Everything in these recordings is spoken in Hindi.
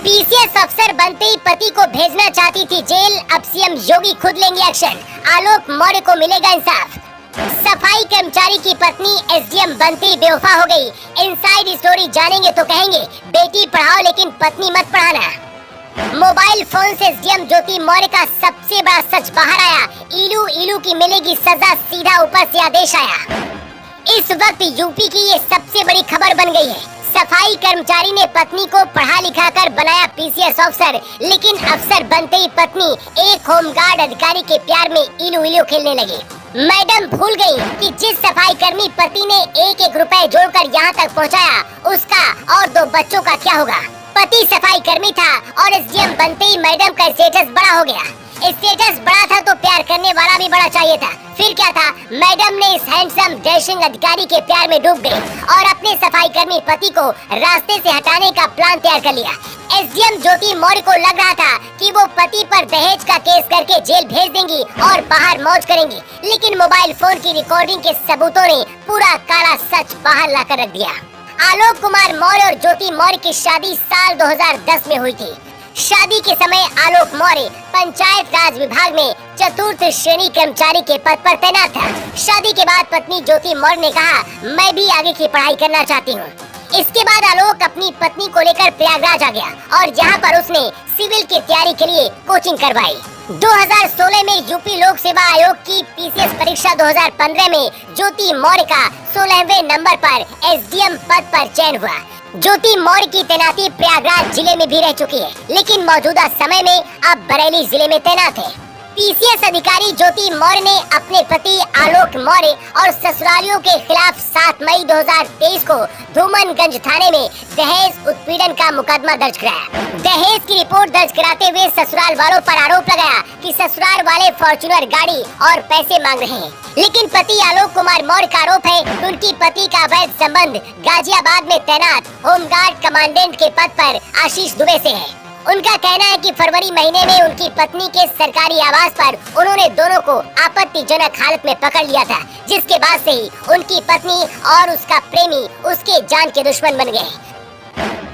पीसीएस अफसर बनते ही पति को भेजना चाहती थी जेल, अब सीएम योगी खुद लेंगे एक्शन। आलोक मौर्य को मिलेगा इंसाफ। सफाई कर्मचारी की पत्नी एसडीएम बनते ही बेवफा हो गई। इनसाइड स्टोरी जानेंगे तो कहेंगे बेटी पढ़ाओ लेकिन पत्नी मत पढ़ाना। मोबाइल फोन से एसडीएम ज्योति मौर्य का सबसे बड़ा सच बाहर आया। इलू इलू की मिलेगी सजा, सीधा ऊपर से आदेश आया। इस वक्त यूपी की ये सबसे बड़ी खबर बन गई है। सफाई कर्मचारी ने पत्नी को पढ़ा लिखा कर बनाया पीसीएस अफसर, लेकिन अफसर बनते ही पत्नी एक होमगार्ड अधिकारी के प्यार में इलू इलू खेलने लगी। मैडम भूल गई कि जिस सफाई कर्मी पति ने एक एक रुपए जोड़कर यहाँ तक पहुँचाया, उसका और 2 बच्चों का क्या होगा। पति सफाई कर्मी था और एसडीएम बनते ही मैडम का स्टेटस बड़ा हो गया। स्टेटस बड़ा था तो प्यार करने वाला भी बड़ा चाहिए था। फिर क्या था, मैडम ने इस हैंडसम डैशिंग अधिकारी के प्यार में डूब गई और अपने सफाई कर्मी पति को रास्ते से हटाने का प्लान तैयार कर लिया। एसडीएम ज्योति मौर्य को लग रहा था कि वो पति पर दहेज का केस करके जेल भेज देंगी और बाहर मौज करेंगी, लेकिन मोबाइल फोन की रिकॉर्डिंग के सबूतों ने पूरा काला सच बाहर लाकर रख दिया। आलोक कुमार मौर्य और ज्योति मौर्य की शादी साल 2010 में हुई थी। शादी के समय आलोक मौर्य पंचायत राज विभाग में चतुर्थ श्रेणी कर्मचारी के पद पर तैनात था। शादी के बाद पत्नी ज्योति मौर्य ने कहा, मैं भी आगे की पढ़ाई करना चाहती हूँ। इसके बाद आलोक अपनी पत्नी को लेकर प्रयागराज आ गया और यहाँ पर उसने सिविल की तैयारी के लिए कोचिंग करवाई। 2016 में यूपी लोक सेवा आयोग की पीसीएस परीक्षा 2015 में ज्योति मौर्य का 16वें नंबर पर एसडीएम पद पर चयन हुआ। ज्योति मौर्य की तैनाती प्रयागराज जिले में भी रह चुकी है, लेकिन मौजूदा समय में अब बरेली जिले में तैनात है। पीसीएस अधिकारी ज्योति मौर्य ने अपने पति आलोक मौर्य और ससुरालियों के खिलाफ 7 मई 2023 को धूमनगंज थाने में दहेज उत्पीड़न का मुकदमा दर्ज कराया। दहेज की रिपोर्ट दर्ज कराते हुए ससुराल वालों पर आरोप लगाया कि ससुराल वाले फॉर्च्यूनर गाड़ी और पैसे मांग रहे हैं, लेकिन पति आलोक कुमार मौर्य का आरोप है कि उनकी पति का अवैध संबंध गाजियाबाद में तैनात होमगार्ड कमांडेंट के पद पर आशीष दुबे से है। उनका कहना है कि फरवरी महीने में उनकी पत्नी के सरकारी आवास पर उन्होंने दोनों को आपत्तिजनक हालत में पकड़ लिया था, जिसके बाद से ही उनकी पत्नी और उसका प्रेमी उसके जान के दुश्मन बन गए।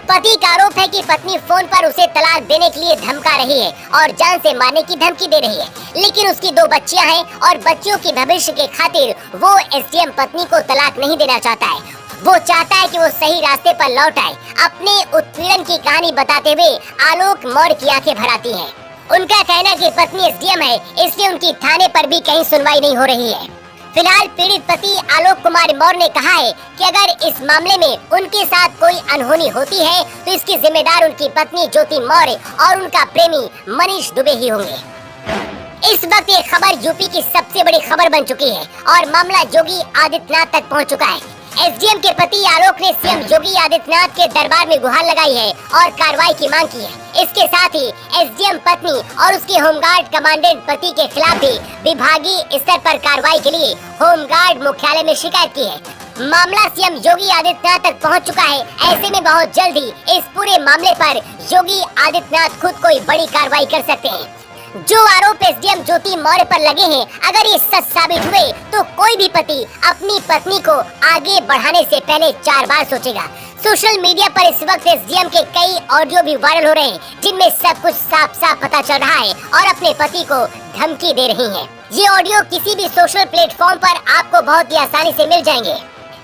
पति का आरोप है कि पत्नी फोन पर उसे तलाक देने के लिए धमका रही है और जान से मारने की धमकी दे रही है, लेकिन उसकी 2 बच्चियां हैं और बच्चियों के भविष्य के खातिर वो एसडीएम पत्नी को तलाक नहीं देना चाहता है। वो चाहता है कि वो सही रास्ते पर लौट आए। अपने उत्पीड़न की कहानी बताते हुए आलोक मौर्य की आंखें भर आती हैं। उनका कहना है कि पत्नी एसडीएम है, इसलिए उनकी थाने पर भी कहीं सुनवाई नहीं हो रही है। फिलहाल पीड़ित पति आलोक कुमार मौर्य ने कहा है कि अगर इस मामले में उनके साथ कोई अनहोनी होती है तो इसकी जिम्मेदार उनकी पत्नी ज्योति मौर्य और उनका प्रेमी मनीष दुबे ही होंगे। इस वक्त ये खबर यूपी की सबसे बड़ी खबर बन चुकी है और मामला योगी आदित्यनाथ तक पहुंच चुका है। एसडीएम के पति आलोक ने सीएम योगी आदित्यनाथ के दरबार में गुहार लगाई है और कार्रवाई की मांग की है। इसके साथ ही एसडीएम पत्नी और उसके होमगार्ड कमांडेंट पति के खिलाफ भी विभागीय स्तर पर कार्रवाई के लिए होमगार्ड मुख्यालय में शिकायत की है। मामला सीएम योगी आदित्यनाथ तक पहुंच चुका है। ऐसे में बहुत जल्द ही इस पूरे मामले पर योगी आदित्यनाथ खुद कोई बड़ी कार्रवाई कर सकते हैं। जो आरोप एसडीएम ज्योति मौर्य पर लगे हैं, अगर ये सच साबित हुए तो कोई भी पति अपनी पत्नी को आगे बढ़ाने से पहले 4 बार सोचेगा। सोशल मीडिया पर इस वक्त एसडीएम के कई ऑडियो भी वायरल हो रहे हैं, जिनमें सब कुछ साफ साफ पता चल रहा है और अपने पति को धमकी दे रही हैं। ये ऑडियो किसी भी सोशल प्लेटफॉर्म पर आपको बहुत ही आसानी से मिल जाएंगे।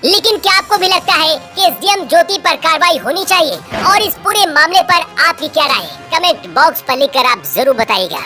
लेकिन क्या आपको भी लगता है कि एसडीएम ज्योति पर कार्रवाई होनी चाहिए? और इस पूरे मामले पर आपकी क्या राय है? कमेंट बॉक्स पर लिखकर आप जरूर बताइएगा।